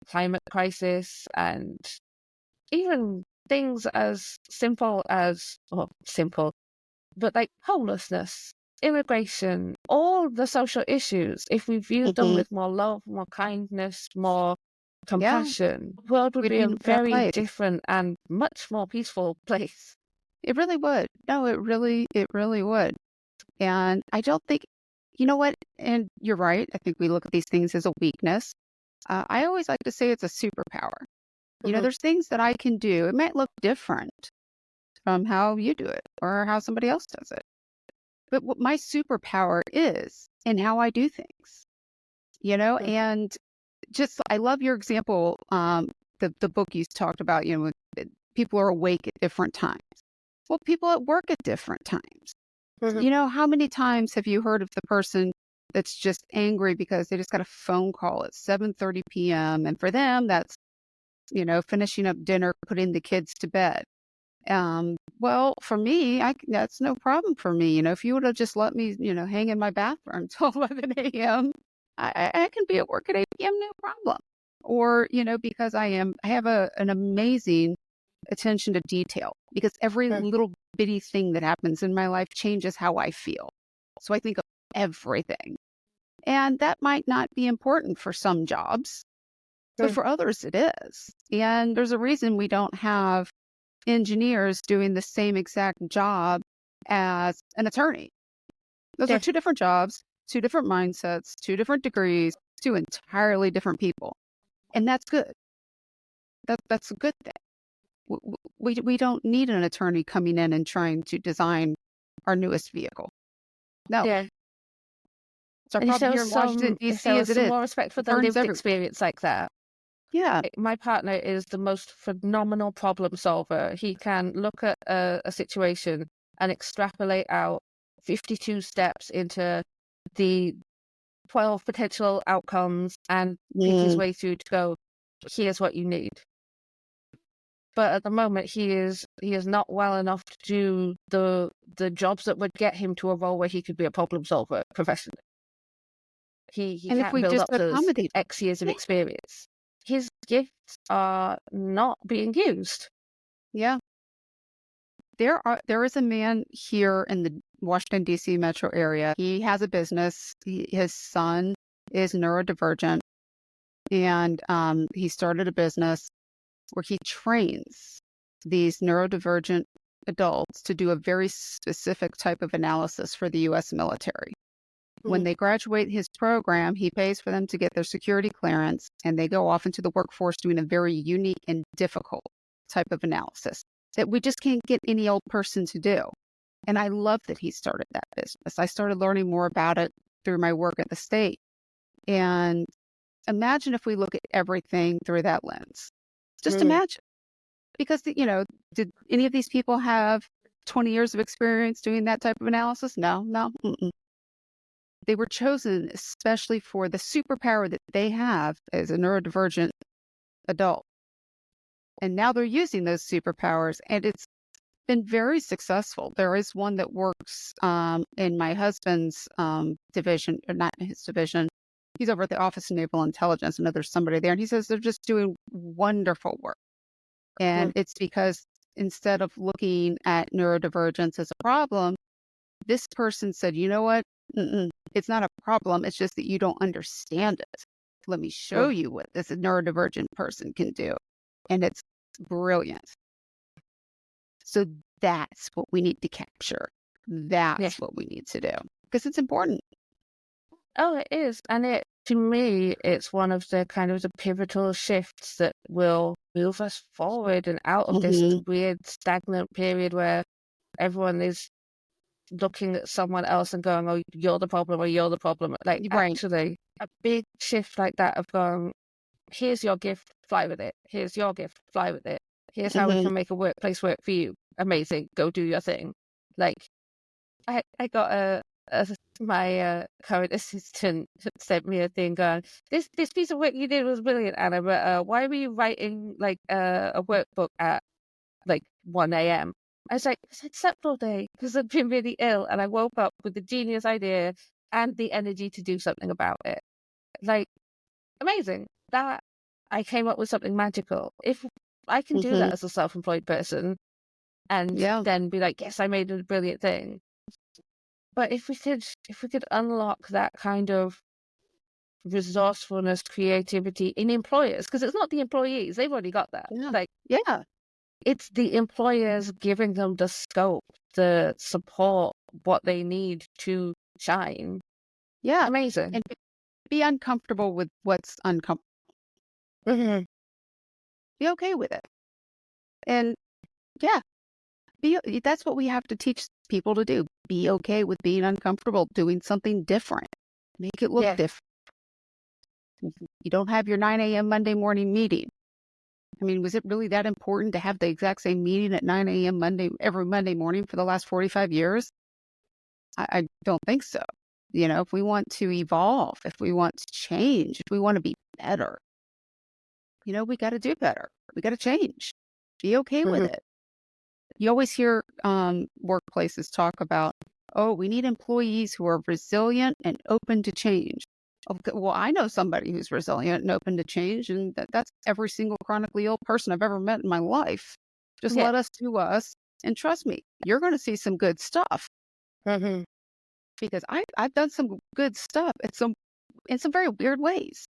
climate crisis, and even things as simple as, well, simple, but like homelessness, immigration, all the social issues. If we viewed them Mhm. with more love, more kindness, more Yeah. compassion, the world would We'd be be a in a better very place. different and much more peaceful place. It really would. No, it really would. And I don't think, you know what? And you're right. I think we look at these things as a weakness. I always like to say it's a superpower. Mhm, There's things that I can do. It might look different from how you do it or how somebody else does it. But what my superpower is in how I do things, mhm, and just I love your example, the book you talked about, when people are awake at different times. Well, people at work at different times. mhm, How many times have you heard of the person that's just angry because they just got a phone call at 7:30 p.m. and for them that's, finishing up dinner, putting the kids to bed. Well, for me, that's no problem for me. If you would have just let me, hang in my bathroom till 11 a.m., I can be at work at 8 p.m., no problem. Or, because I have an amazing attention to detail because every mm, little bitty thing that happens in my life changes how I feel. So I think of everything. And that might not be important for some jobs, but mm, for others it is. And there's a reason we don't have engineers doing the same exact job as an attorney. Those are yeah, two different jobs, two different mindsets, two different degrees, two entirely different people. And that's good. That's a good thing. We don't need an attorney coming in and trying to design our newest vehicle. No, yeah. it's our And problem here in Washington, if D.C. there as was it some is. more respect for the Concerns lived everywhere. experience like that. Yeah. My partner is the most phenomenal problem solver. He can look at a situation and extrapolate out 52 steps into the 12 potential outcomes and pick his Mm. way through to go, here's what you need. But at the moment, he is not well enough to do the jobs that would get him to a role where he could be a problem solver professionally. He And if can't we build just up those accommodate him. X years of Yeah. experience. His gifts are not being used. Yeah. There is a man here in the Washington, D.C. metro area. He has a business. His son is neurodivergent, and he started a business where he trains these neurodivergent adults to do a very specific type of analysis for the U.S. military. When Mm, they graduate his program, he pays for them to get their security clearance, and they go off into the workforce doing a very unique and difficult type of analysis that we just can't get any old person to do. And I love that he started that business. I started learning more about it through my work at the state. And imagine if we look at everything through that lens. Just mm, imagine. Because, did any of these people have 20 years of experience doing that type of analysis? No, no. Mm-mm. They were chosen especially for the superpower that they have as a neurodivergent adult. And now they're using those superpowers, and it's been very successful. There is one that works in my husband's division, or not his division. He's over at the Office of Naval Intelligence. I know there's somebody there, and he says they're just doing wonderful work. mm, And it's because instead of looking at neurodivergence as a problem, this person said, you know what? It's not a problem. It's just that you don't understand it. Let me show mm. you what this neurodivergent person can do. And it's brilliant. So that's what we need to capture. Yeah. That's what we need to do because it's important. Oh, it is. And to me, it's one of the kind of the pivotal shifts that will move us forward and out of this Hmm. weird stagnant period where everyone is looking at someone else and going, "Oh, you're the problem," or "You're the problem." Like, Right. actually, a big shift like that of going, "Here's your gift, fly with it. Here's your gift, fly with it. Here's how we Hmm. can make a workplace work for you. Amazing. Go do your thing." Like, I got a my current assistant sent me a thing going, "This piece of work you did was brilliant, Anna, but why were you writing like a workbook at like 1 a.m.?" I was like, "'Cause I'd slept all day because I'd been really ill, and I woke up with the genius idea and the energy to do something about it." Like, amazing. That I came up with something magical. If I can do Hmm. that as a self-employed person and Yeah. then be like, "Yes, I made a brilliant thing." But if we could unlock that kind of resourcefulness, creativity in employers, because it's not the employees, they've already got that. Yeah. Like, Yeah. it's the employers giving them the scope, the support, what they need to shine. Yeah. Amazing. And be uncomfortable with what's uncomfortable. Mhm. Be okay with it. And yeah, that's what we have to teach people to do. Be okay with being uncomfortable, doing something different. Make it look Yeah. different. You don't have your 9 a.m. Monday morning meeting. I mean, was it really that important to have the exact same meeting at 9 a.m. every Monday morning for the last 45 years? I don't think so. If we want to evolve, if we want to change, if we want to be better, we got to do better. We got to change. Be okay with Mhm. it. You always hear workplaces talk about, oh, we need employees who are resilient and open to change. Okay, well, I know somebody who's resilient and open to change, and that's every single chronically ill person I've ever met in my life. Just Yeah. let us do us, and trust me, you're going to see some good stuff Mhm. because I've done some good stuff in some very weird ways.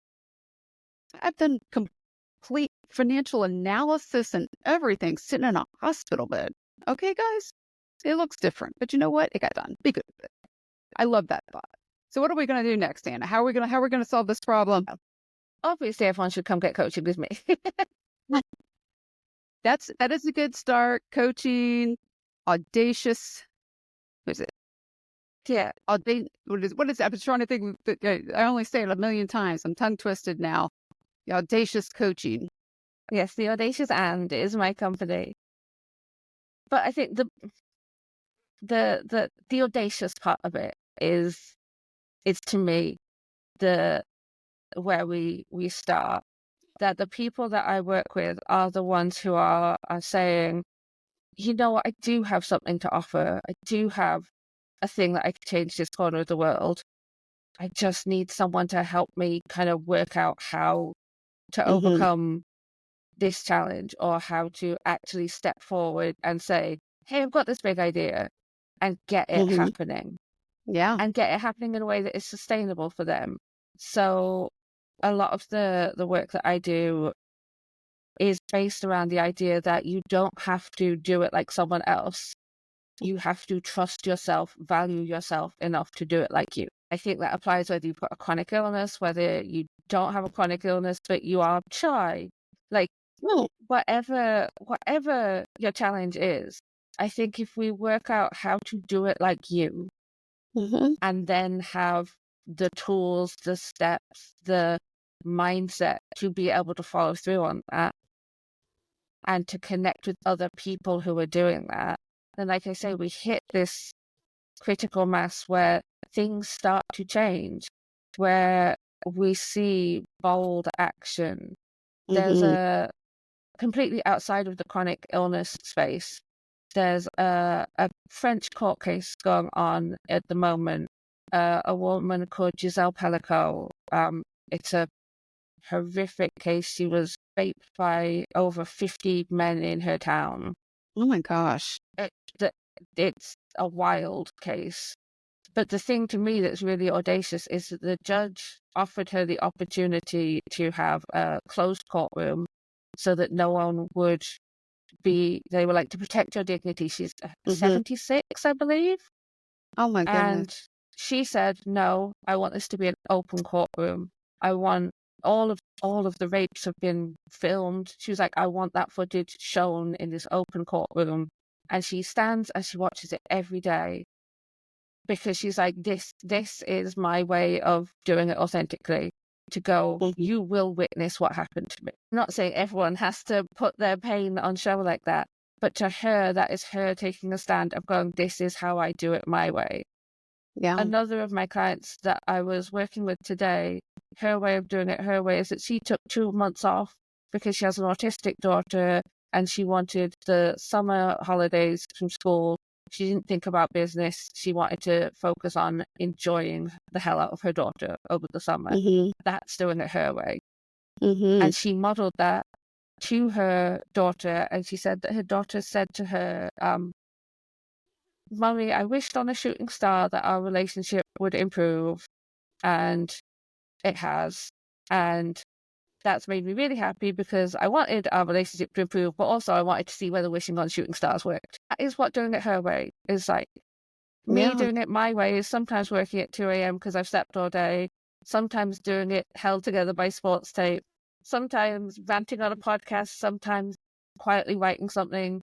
I've done complete financial analysis and everything sitting in a hospital bed. Okay, guys, it looks different, but you know what? It got done. Be good with it. I love that thought. So what are we going to do next, Anna? How are we going to solve this problem? Obviously, everyone should come get coaching with me. That is a good start. Coaching, audacious. What is it? Yeah. What is it? I was trying to think. I only say it a million times. I'm tongue twisted now. The audacious coaching. Yes, the Audacious And is my company. But I think the audacious part of it is to me the where we start. That the people that I work with are the ones who are saying, you know what, I do have something to offer. I do have a thing that I could change this corner of the world. I just need someone to help me kind of work out how to Mm-hmm. overcome this challenge or how to actually step forward and say, hey, I've got this big idea and get it Mm-hmm. happening Yeah. and get it happening in a way that is sustainable for them. So a lot of the work that I do is based around the idea that you don't have to do it like someone else. You have to trust yourself, value yourself enough to do it like you. I think that applies whether you've got a chronic illness, whether you don't have a chronic illness, but you are shy. Like Mm-hmm. whatever your challenge is, I think if we work out how to do it like you and then have the tools, the steps, the mindset to be able to follow through on that and to connect with other people who are doing that, then like I say, we hit this critical mass where things start to change, where we see bold action. There's Mm-hmm. a completely outside of the chronic illness space. There's a French court case going on at the moment. A woman called Giselle Pellico. It's a horrific case. She was raped by over 50 men in her town. Oh my gosh. It, th- it's a wild case. But the thing to me that's really audacious is that the judge offered her the opportunity to have a closed courtroom so that no one would they were like, to protect your dignity. She's Mm-hmm. 76, I believe. Oh my goodness. And she said, no, I want this to be an open courtroom. I want all of the rapes have been filmed. She was like, I want that footage shown in this open courtroom. And she stands and she watches it every day because she's like, this is my way of doing it authentically. To go, Mm-hmm. you will witness what happened to me. I'm not saying everyone has to put their pain on show like that, but to her, that is her taking a stand of going, this is how I do it my way. Yeah. Another of my clients that I was working with today, her way of doing it her way is that she took 2 months off because she has an autistic daughter and she wanted the summer holidays from school. She didn't think about business. She wanted to focus on enjoying the hell out of her daughter over the summer. Mm-hmm. That's doing it her way. Mm-hmm. And she modeled that to her daughter. And she said that her daughter said to her, Mummy, I wished on a shooting star that our relationship would improve, and it has. And That's made me really happy because I wanted our relationship to improve, but also I wanted to see whether wishing on shooting stars worked. That is what doing it her way is like. Me Yeah. doing it my way is sometimes working at 2 a.m. because I've slept all day, sometimes doing it held together by sports tape, sometimes ranting on a podcast, sometimes quietly writing something,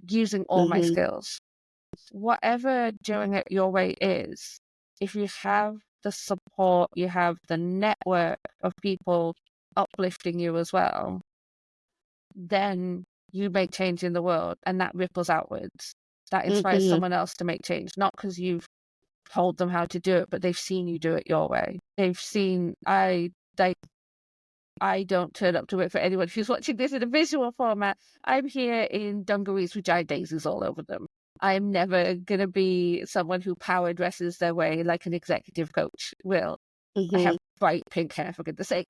using all my Mhm. skills. Whatever doing it your way is, if you have the support, you have the network of people uplifting you as well, then you make change in the world and that ripples outwards. That inspires Mhm. someone else to make change, not because you've told them how to do it, but they've seen you do it your way. They've seen I don't turn up to work for anyone who's watching this in a visual format. I'm here in dungarees with giant daisies all over them. I'm never going to be someone who power dresses their way like an executive coach will. I have Mhm. bright pink hair, for goodness sake.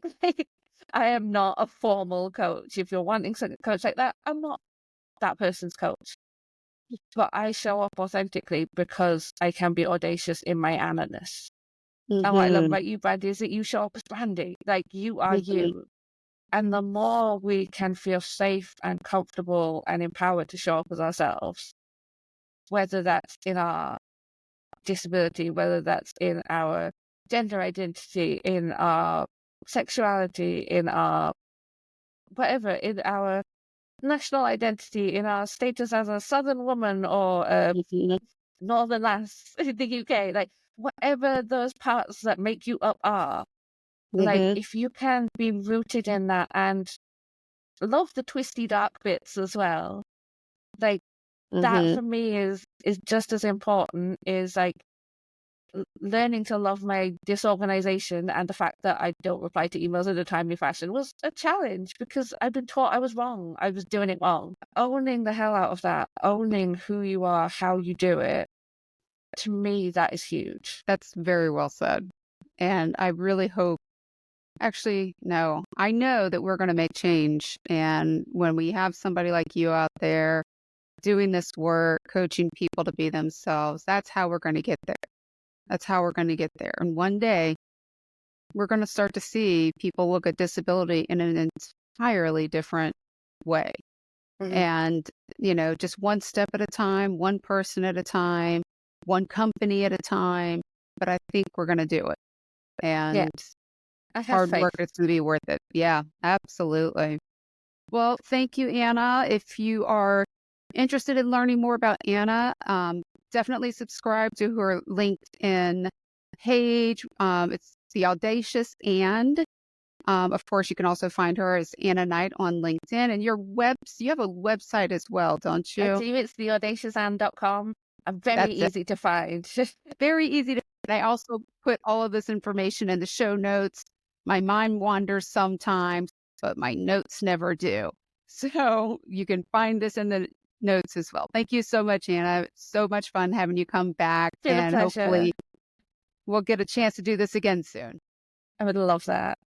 I am not a formal coach. If you're wanting a coach like that, I'm not that person's coach. But I show up authentically because I can be audacious in my Anna-ness. And what I love Mhm. about you, Brandy, is that you show up as Brandy. Like, you are Mhm. you. And the more we can feel safe and comfortable and empowered to show up as ourselves, whether that's in our disability, whether that's in our gender identity, in our sexuality, in our whatever, in our national identity, in our status as a Southern woman or a Mhm. Northern lass in the UK, like whatever those parts that make you up are, like Mhm. if you can be rooted in that and love the twisty dark bits as well, like that Mhm. for me is just as important is like learning to love my disorganization, and the fact that I don't reply to emails in a timely fashion was a challenge because I've been taught I was wrong. I was doing it wrong. Owning the hell out of that, owning who you are, how you do it, to me, that is huge. That's very well said. And I really hope, actually, no, I know that we're going to make change. And when we have somebody like you out there doing this work, coaching people to be themselves, that's how we're going to get there. That's how we're going to get there. And one day, we're going to start to see people look at disability in an entirely different way. Mhm. And, just one step at a time, one person at a time, one company at a time. But I think we're going to do it. Yeah, And I have hard work faith. is going to be worth it. Yeah, absolutely. Well, thank you, Anna. If you are interested in learning more about Anna, definitely subscribe to her LinkedIn page. It's the Audacious and. Of course, you can also find her as Anna Knight on LinkedIn. And you have a website as well, don't I you? do. It's theaudaciousanne.com. I'm very That's it. easy to find. Very easy to. And I also put all of this information in the show notes. My mind wanders sometimes, but my notes never do. So you can find this in the notes as well. Thank you so much, Anna. It's so much fun having you come back, Been a and pleasure. hopefully we'll get a chance to do this again soon. I would love that.